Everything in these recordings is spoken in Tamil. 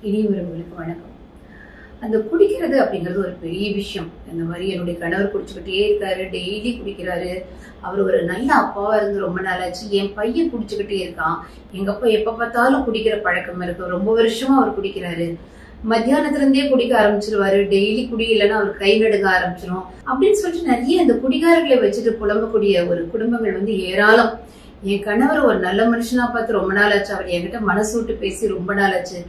இனியவர்களுக்கு வணக்கம். அந்த குடிக்கிறது அப்படிங்கிறது ஒரு பெரிய விஷயம். இந்த மாதிரி என்னுடைய கணவர் குடிச்சுக்கிட்டே இருக்காரு, டெய்லி குடிக்கிறாரு. அவர் ஒரு நல்ல அப்பாவா இருந்து ரொம்ப நாளாச்சு. என் பையன் குடிச்சுக்கிட்டே இருக்கான். எங்க அப்பா எப்ப பார்த்தாலும் குடிக்கிற பழக்கம் இருக்கு. ரொம்ப வருஷமா அவர் குடிக்கிறாரு. மத்தியானத்துல இருந்தே குடிக்க ஆரம்பிச்சிருவாரு. டெய்லி குடி இல்லைன்னா அவர் கை நடுங்க ஆரம்பிச்சிடும் அப்படின்னு சொல்லிட்டு நிறைய இந்த குடிகாரர்களை வச்சுட்டு புலம்பக்கூடிய ஒரு குடும்பங்கள் வந்து ஏராளம். என் கணவர் ஒரு நல்ல மனுஷனா பார்த்து ரொம்ப நாள் ஆச்சு. அவர் என்கிட்ட மனசு விட்டு பேசி ரொம்ப நாள் ஆச்சு.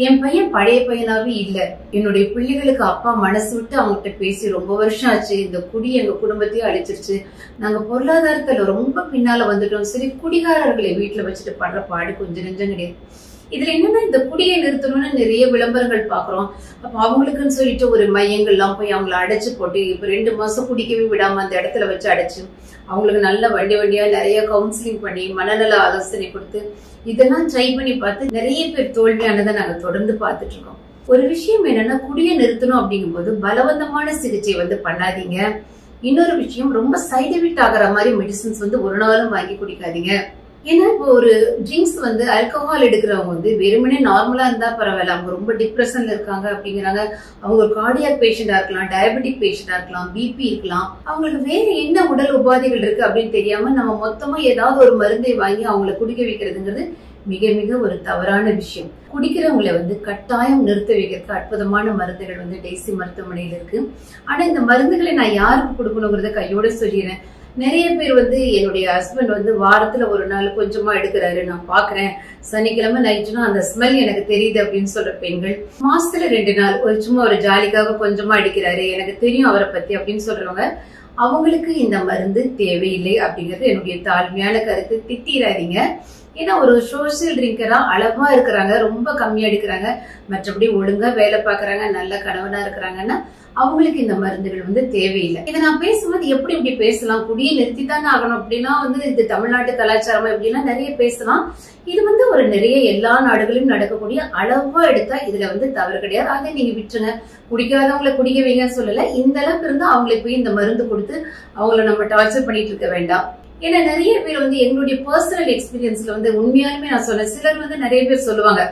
என் பையன் பழைய பையனாவே இல்ல. என்னுடைய பிள்ளைகளுக்கு அப்பா மனசு விட்டு அவங்ககிட்ட பேசி ரொம்ப வருஷம் ஆச்சு. இந்த குடி எங்க குடும்பத்தையும் அழிச்சிருச்சு. நாங்க பொருளாதாரத்துல ரொம்ப பின்னால வந்துட்டோம். சரி, குடிகாரர்களை வீட்டுல வச்சுட்டு படுற பாடு கொஞ்சம் நெஞ்சம் கிடையாது. இதுல என்னன்னா, இந்த குடியை நிறுத்தணும்னு நிறைய விளம்பரங்கள் பாக்குறோம். அப்ப அவங்களுக்குன்னு சொல்லிட்டு ஒரு மையங்கள்லாம் போய் அவங்கள அடைச்சு போட்டு இப்ப 2 மாசம் குடிக்கவே விடாம அந்த இடத்துல வச்சு அடைச்சு அவங்களுக்கு நல்ல வண்டியா நிறைய கவுன்சிலிங் பண்ணி மனநல ஆலோசனை கொடுத்து இதெல்லாம் ட்ரை பண்ணி பார்த்து நிறைய பேர் தோல்வியானதை நாங்க தொடர்ந்து பார்த்துட்டு இருக்கோம். ஒரு விஷயம் என்னன்னா, குடியை நிறுத்தணும் அப்படிங்கும் போது பலவந்தமான சிகிச்சை வந்து பண்ணாதீங்க. இன்னொரு விஷயம், ரொம்ப சைடு எஃபெக்ட் ஆகிற மாதிரி மெடிசின்ஸ் வந்து ஒரு நாளும் வாங்கி குடிக்காதீங்க. ஏன்னா இப்போ ஒரு ட்ரிங்க்ஸ் வந்து ஆல்கஹால் எடுக்கிறவங்க வந்து வெறுமனே நார்மலா இருந்தா பரவாயில்ல, அவங்க ரொம்ப டிப்ரெஷன்ல இருக்காங்க அப்படிங்கிறாங்க. அவங்க ஒரு கார்டியாக் பேஷண்டா இருக்கலாம், டயபெட்டிக் பேஷண்டா இருக்கலாம், பிபி இருக்கலாம். அவங்களுக்கு வேற என்ன உடல் உபாதைகள் இருக்கு அப்படின்னு தெரியாம நம்ம மொத்தமா ஏதாவது ஒரு மருந்தை வாங்கி அவங்களை குடிக்க வைக்கிறதுங்கிறது மிக மிக ஒரு தவறான விஷயம். குடிக்கிறவங்களை வந்து கட்டாயம் நிறுத்த வைக்கிறதுக்கு அற்புதமான மருந்துகள் வந்து டெய்சி மருத்துவமனையில இருக்கு. ஆனா இந்த மருந்துகளை நான் யாருக்கு கொடுக்கணுங்கிறத கையோட சொல்லிடுறேன். நிறைய பேர் வந்து என்னுடைய ஹஸ்பண்ட் வந்து வாரத்துல ஒரு நாள் கொஞ்சமா எடுக்கிறாரு, நான் பாக்குறேன், சனிக்கிழமை நைட்டுனா அந்த ஸ்மெல் எனக்கு தெரியுது அப்படின்னு சொல்ற பெண்கள், மாசத்துல 2 நாள் ஒரு சும்மா ஒரு ஜாலிக்காக கொஞ்சமா அடிக்கிறாரு, எனக்கு தெரியும் அவரை பத்தி அப்படின்னு சொல்றவங்க, அவங்களுக்கு இந்த மருந்து தேவையில்லை அப்படிங்கிறது என்னுடைய தாழ்மையான கருத்து. திட்டிடாதீங்க. ஏன்னா ஒரு சோசியல் ட்ரிங்கரா அளவா இருக்கிறாங்க, ரொம்ப கம்மியா எடுக்கிறாங்க, மற்றபடி ஒழுங்கா வேலை பாக்குறாங்க, நல்ல கணவனா இருக்கிறாங்கன்னா அவங்களுக்கு இந்த மருந்துகள் வந்து தேவையில்லை. இதை நான் பேசும்போது எப்படி இப்படி பேசலாம், குடியை நிறுத்தித்தானே ஆகணும் அப்படின்னா வந்து இது தமிழ்நாட்டு கலாச்சாரமா இப்படின்னா நிறைய பேசலாம். இது வந்து ஒரு நிறைய எல்லா நாடுகளிலும் நடக்கக்கூடிய அளவா எடுத்தா இதுல வந்து தவறு கிடையாது. அதை நீங்க விட்டுருங்க. குடிக்காதவங்களை குடிக்க வைங்கன்னு சொல்லல. இந்த அளவுக்கு இருந்தா அவங்களுக்கு போய் இந்த மருந்து கொடுத்து அவங்கள நம்ம டார்ச்சர் பண்ணிட்டு இருக்க வேண்டாம். ஏன்னா நிறைய பேர் வந்து எங்களுடைய பர்சனல் எக்ஸ்பீரியன்ஸ்ல வந்து உண்மையாலுமே நான் சொன்னேன், சிலர் வந்து நிறைய பேர் சொல்லுவாங்க,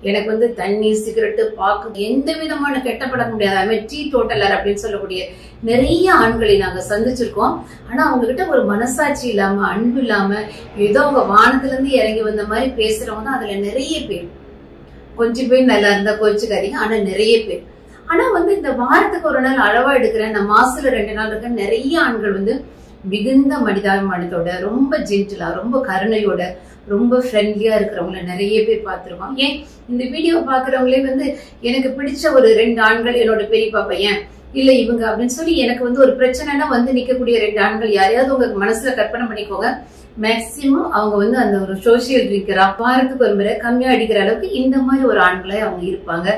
எனக்கு வந்து தண்ணி சிகரெட்டு பாக்கு எந்த விதமான கெட்டப்பட முடியாது, டீ டோட்டலர் அப்படின்னு சொல்லக்கூடிய நிறைய ஆண்களை நாங்க சந்திச்சிருக்கோம். ஆனா அவங்க கிட்ட ஒரு மனசாட்சி இல்லாம, அன்பு இல்லாம, ஏதோ அவங்க வானத்துல இருந்து இறங்கி வந்த மாதிரி பேசுறவங்க தான் அதுல நிறைய பேர். கொஞ்சம் பேர் நல்லா இருந்தா கோச்சுக்காதீங்க, ஆனா நிறைய பேர். ஆனா வந்து இந்த வாரத்துக்கு ஒரு நாள் அளவா எடுக்கிறேன், நான் மாசத்துல 2 நாள் இருக்கேன், நிறைய ஆண்கள் வந்து மிகுந்த மனிதாபிமானத்தோட, ரொம்ப ஜென்டிலா, ரொம்ப கருணையோட, ரொம்ப ஃப்ரெண்ட்லியா இருக்கிறவங்கள நிறைய பேர் பார்த்திருக்கோம். ஏன் இந்த வீடியோ பாக்குறவங்களே வந்து எனக்கு பிடிச்ச ஒரு 2 ஆண்கள், என்னோட பெரியப்பா பையன் இல்ல இவங்க அப்படின்னு சொல்லி எனக்கு வந்து ஒரு பிரச்சனைனா வந்து நிக்கக்கூடிய 2 ஆண்கள் யாரையாவது உங்க மனசுல கற்பனை பண்ணிக்கோங்க. மேக்சிமம் அவங்க வந்து அந்த ஒரு சோசியல் ட்ரிங்கரா வாரத்துக்கு ஒரு முறை கம்மியா அடிக்கிற அளவுக்கு இந்த மாதிரி ஒரு ஆண்களே அவங்க இருப்பாங்க.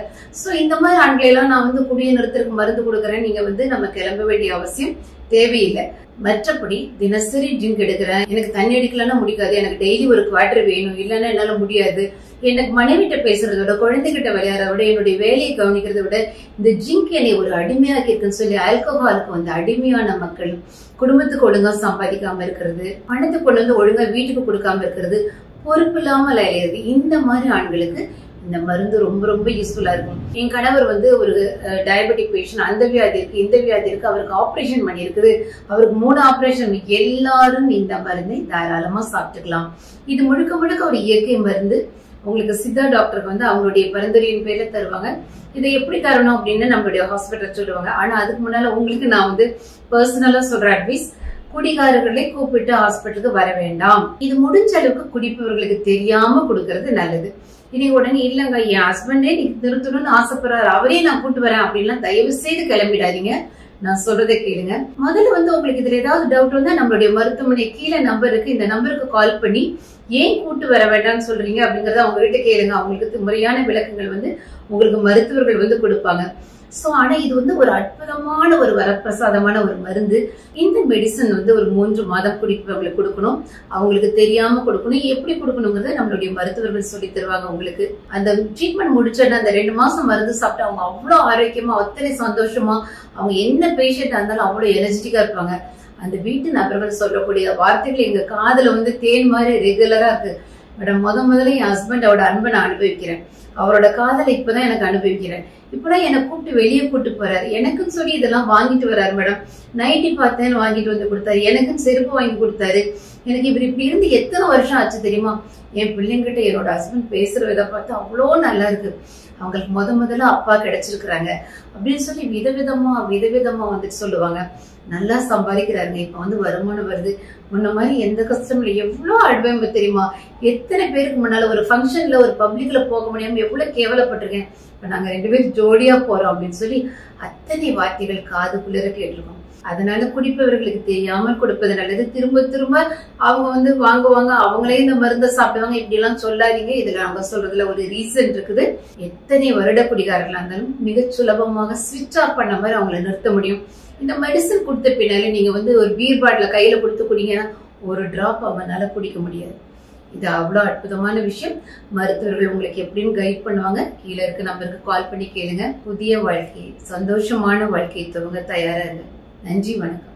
சோ இந்த மாதிரி ஆண்களை எல்லாம் நான் வந்து குடியை நிறுத்தறதுக்கு மருந்து கொடுக்கறேன், நீங்க வந்து நம்ம கிளம்ப வேண்டிய அவசியம் தேவையில்லை. மற்றபடி தினசரி ட்ரிங்க் எடுக்கிறேன், எனக்கு தண்ணி அடிக்கலன்னா முடிக்காது, எனக்கு டெய்லி ஒரு குவார்டர் வேணும், இல்லைன்னா என்னால முடியாது, எனக்கு மனைவிட்ட பேசுறத விட, குழந்தைகிட்ட விளையாடுறத விட, என்னுடைய வேலையை கவனிக்கிறத விட இந்த ட்ரிங்க் என்னை ஒரு அடிமையாக்கி இருக்குன்னு சொல்லி ஆல்கஹாலுக்கு வந்து அடிமையான மக்கள், குடும்பத்துக்கு ஒழுங்கா சம்பாதிக்காம இருக்கிறது, பணத்தை கொண்டு வந்து ஒழுங்கா வீட்டுக்கு கொடுக்காம இருக்கிறது, பொறுப்பு இல்லாம அலையிறது, இந்த மாதிரி ஆண்களுக்கு இந்த மருந்து ரொம்ப ரொம்ப யூஸ்ஃபுல்லா இருக்கும். என் கணவர் வந்து ஒரு டயபெட்டிக் பேஷண்ட், அந்த வியாதி இருக்கு, இந்த வியாதி இருக்கு, அவருக்கு ஆபரேஷன் பண்ணி இருக்குது, அவருக்கு 3 ஆபரேஷன், எல்லாரும் இந்த மருந்தை தாராளமா சாப்பிட்டுக்கலாம். இது முழுக்க முழுக்க ஒரு இயற்கை மருந்து. உங்களுக்கு சித்தா டாக்டருக்கு வந்து அவங்களுடைய பரிந்துரையின் பேர்ல தருவாங்க. இதை எப்படி தரணும் அப்படின்னு நம்மளுடைய ஹாஸ்பிட்டல் சொல்லுவாங்க. ஆனா அதுக்கு முன்னால உங்களுக்கு நான் வந்து பர்சனலா சொல்ற அட்வைஸ், குடிகாரர்களை கூப்பிட்டு ஹாஸ்பிட்டலுக்கு வர வேண்டாம். இது முடிஞ்ச அளவுக்கு குடிப்பவர்களுக்கு தெரியாம கொடுக்கறது நல்லது. இனி உடனே இல்லங்க என் ஹஸ்பண்டே நீ நிறுத்தணும்னு ஆசைப்படுறாரு, அவரே நான் கூட்டு வரேன் அப்படின்லாம் தயவு செய்து கிளம்பிடாதீங்க. நான் சொல்றதை கேளுங்க. முதல்ல வந்து உங்களுக்கு இதுல ஏதாவது டவுட் வந்தா நம்மளுடைய மருத்துவமனை கீழே நம்பர் இருக்கு, இந்த நம்பருக்கு கால் பண்ணி ஏன் கூட்டு வர வேண்டாம்னு சொல்றீங்க அப்படிங்கறத அவங்க கிட்ட கேளுங்க. அவங்களுக்கு முறையான விளக்கங்கள் வந்து உங்களுக்கு மருத்துவர்கள் வந்து கொடுப்பாங்க. சோ ஆனா இது வந்து ஒரு அற்புதமான ஒரு வரப்பிரசாதமான ஒரு மருந்து. இந்த மெடிசன் வந்து ஒரு 3 மாதம் குடிப்பவங்களுக்கு கொடுக்கணும், அவங்களுக்கு தெரியாம கொடுக்கணும். எப்படி கொடுக்கணுங்கிறத நம்மளுடைய மருத்துவர்கள் சொல்லி தருவாங்க உங்களுக்கு. அந்த ட்ரீட்மெண்ட் முடிச்சோன்னா அந்த 2 மாசம் மருந்து சாப்பிட்டு அவங்க அவ்வளவு ஆரோக்கியமா, அத்தனை சந்தோஷமா, அவங்க என்ன பேஷண்டா இருந்தாலும் அவ்வளவு எனர்ஜெட்டிக்கா இருப்பாங்க. அந்த வீட்டு நபர்கள் சொல்லக்கூடிய வார்த்தைகள் எங்க காதுல வந்து தேன் மாதிரி ரெகுலரா இருக்கு. மேடம் முதல்ல என் ஹஸ்பண்ட் அவரோட அன்பை நான் அனுபவிக்கிறேன், அவரோட காதலை இப்பதான் எனக்கு அனுபவிக்கிறேன். இப்பதான் என்னை கூப்பிட்டு வெளியே கூட்டு போறாரு, எனக்குன்னு சொல்லி இதெல்லாம் வாங்கிட்டு வர்றாரு மேடம். நைட்டி பார்த்தேன்னு வாங்கிட்டு வந்து கொடுத்தாரு, எனக்குன்னு செருப்பு வாங்கி கொடுத்தாரு. எனக்கு இவர் இப்படி இருந்து எத்தனை வருஷம் ஆச்சு தெரியுமா? என் பிள்ளைங்கிட்ட என்னோட ஹஸ்பண்ட் பேசுற விதை பார்த்து அவ்வளோ நல்லா இருக்கு. அவங்களுக்கு முதல்ல அப்பா கிடைச்சிருக்கிறாங்க அப்படின்னு சொல்லி விதவிதமா வந்துட்டு சொல்லுவாங்க. நல்லா சம்பாதிக்கிறாருங்க, இப்ப வந்து வருமானம் வருது, முன்ன மாதிரி எந்த கஷ்டமும் இல்லை. எவ்வளவு அனுபவம் தெரியுமா? எத்தனை பேருக்கு முன்னால ஒரு ஃபங்க்ஷன்ல ஒரு பப்ளிக்ல போக முடியாம எவ்வளவு கேவலப்பட்டிருக்கேன். இப்ப நாங்க 2 பேரும் ஜோடியா போறோம் அப்படின்னு சொல்லி அத்தனை வார்த்தைகள் காதுக்குள்ளர கேட்டிருக்கோம். அதனால குடிப்பவர்களுக்கு தெரியாமல் கொடுப்பது நல்லது. திரும்ப அவங்க வந்து வாங்குவாங்க, அவங்களே இந்த மருந்தை சாப்பிடுவாங்க, இப்படி எல்லாம் சொல்லாதீங்க. இதுல அவங்க சொல்றதுல ஒரு ரீசன் இருக்குது. எத்தனை வருட குடிகாரர்களா இருந்தாலும் மிக சுலபமாக ஸ்விட்ச் ஆஃப் பண்ண மாதிரி அவங்களை நிறுத்த முடியும். இந்த மெடிசன் கொடுத்த பின்னாலே நீங்க வந்து ஒரு பீர் பாட்டில கையில கொடுத்து குடிங்கன்னா ஒரு டிராப் அவங்களால குடிக்க முடியாது. இது அவ்வளவு அற்புதமான விஷயம். மருத்துவர்கள் உங்களுக்கு எப்படின்னு கைட் பண்ணுவாங்க. கீழே இருக்க நம்பருக்கு கால் பண்ணி கேளுங்க. புதிய வாழ்க்கை, சந்தோஷமான வாழ்க்கையை துவங்க தயாரா இருங்க. நன்றி, வணக்கம்.